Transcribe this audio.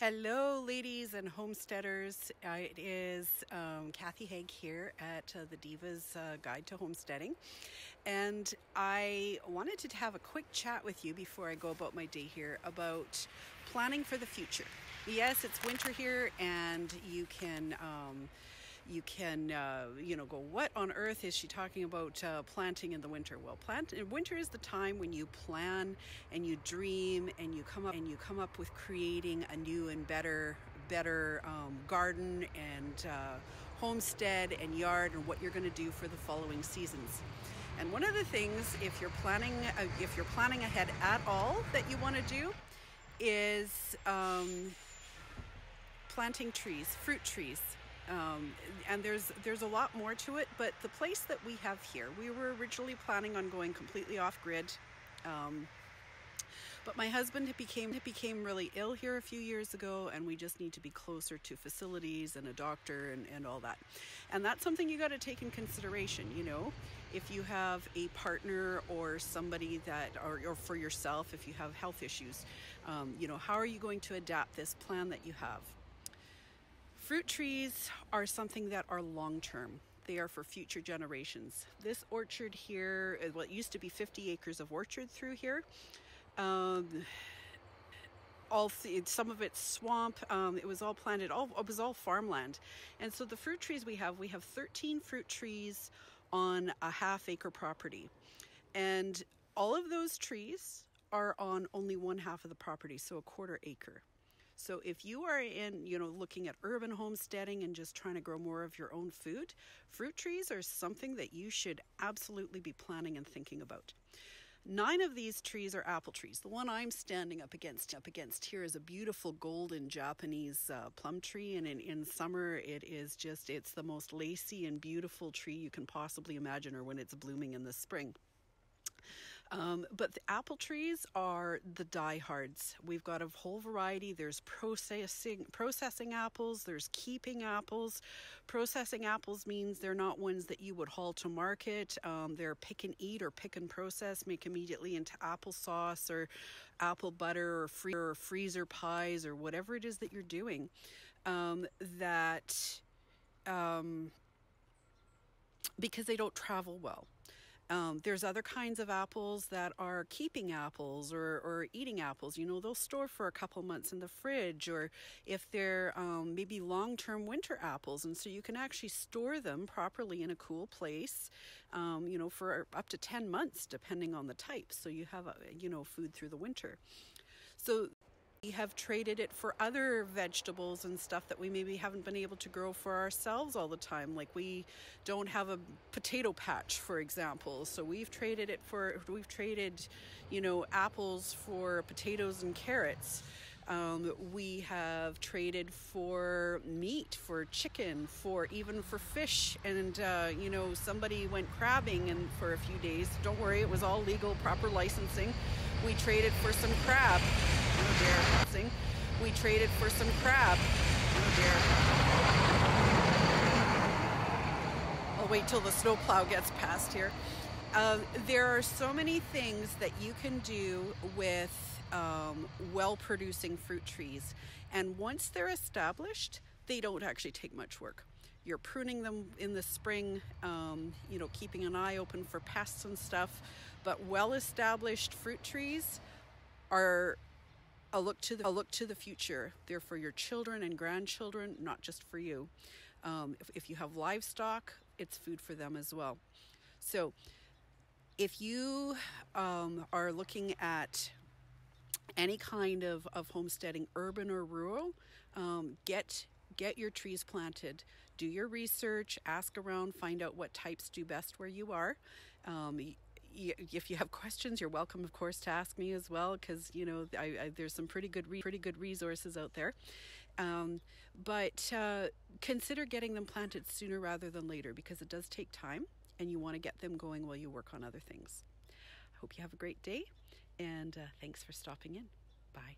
Hello, ladies and homesteaders. It is Kathy Haig here at the Diva's Guide to Homesteading. And I wanted to have a quick chat with you before I go about my day here about planning for the future. Yes, it's winter here, and you can go, what on earth is she talking about planting in the winter? Well, winter is the time when you plan and you dream and you come up with creating a new and better garden and homestead and yard and what you're going to do for the following seasons. And one of the things, if you're planning ahead at all, that you want to do is planting trees, fruit trees. And there's a lot more to it, but the place that we have here, we were originally planning on going completely off grid, but my husband became really ill here a few years ago, and we just need to be closer to facilities and a doctor and all that. And that's something you got to take in consideration. You know, if you have a partner or somebody that, or for yourself, if you have health issues, how are you going to adapt this plan that you have? Fruit trees are something that are long-term. They are for future generations. This orchard here, well, it used to be 50 acres of orchard through here. Some of it's swamp. It was all planted. It was all farmland. And so the fruit trees we have 13 fruit trees on a half-acre property. And all of those trees are on only one half of the property, so a quarter acre. So if you are looking at urban homesteading and just trying to grow more of your own food, fruit trees are something that you should absolutely be planning and thinking about. 9 of these trees are apple trees. The one I'm standing up against here is a beautiful golden Japanese plum tree, and in summer it's the most lacy and beautiful tree you can possibly imagine, or when it's blooming in the spring. But the apple trees are the diehards. We've got a whole variety. There's processing apples. There's keeping apples. Processing apples means they're not ones that you would haul to market. They're pick and eat or pick and process, make immediately into applesauce or apple butter or freezer pies or whatever it is that you're doing. Because they don't travel well. There's other kinds of apples that are keeping apples or eating apples. They'll store for a couple months in the fridge, or if they're maybe long-term winter apples. And so you can actually store them properly in a cool place, for up to 10 months, depending on the type. So you have, food through the winter. So we have traded it for other vegetables and stuff that we maybe haven't been able to grow for ourselves all the time. Like we don't have a potato patch, for example. So we've traded apples for potatoes and carrots. We have traded for meat, for chicken, even for fish. And, somebody went crabbing and for a few days. Don't worry, it was all legal, proper licensing. We traded for some crab. We traded for some crab. I'll wait till the snowplow gets past here. There are so many things that you can do with well-producing fruit trees. And once they're established, they don't actually take much work. You're pruning them in the spring, keeping an eye open for pests and stuff. But well-established fruit trees are a look to the future. They're for your children and grandchildren, not just for you. If you have livestock, it's food for them as well. So if you are looking at any kind of homesteading, urban or rural, get your trees planted. Do your research, ask around, find out what types do best where you are. If you have questions, you're welcome, of course, to ask me as well, because there's some pretty good resources out there. But consider getting them planted sooner rather than later, because it does take time, and you want to get them going while you work on other things. I hope you have a great day, and thanks for stopping in. Bye.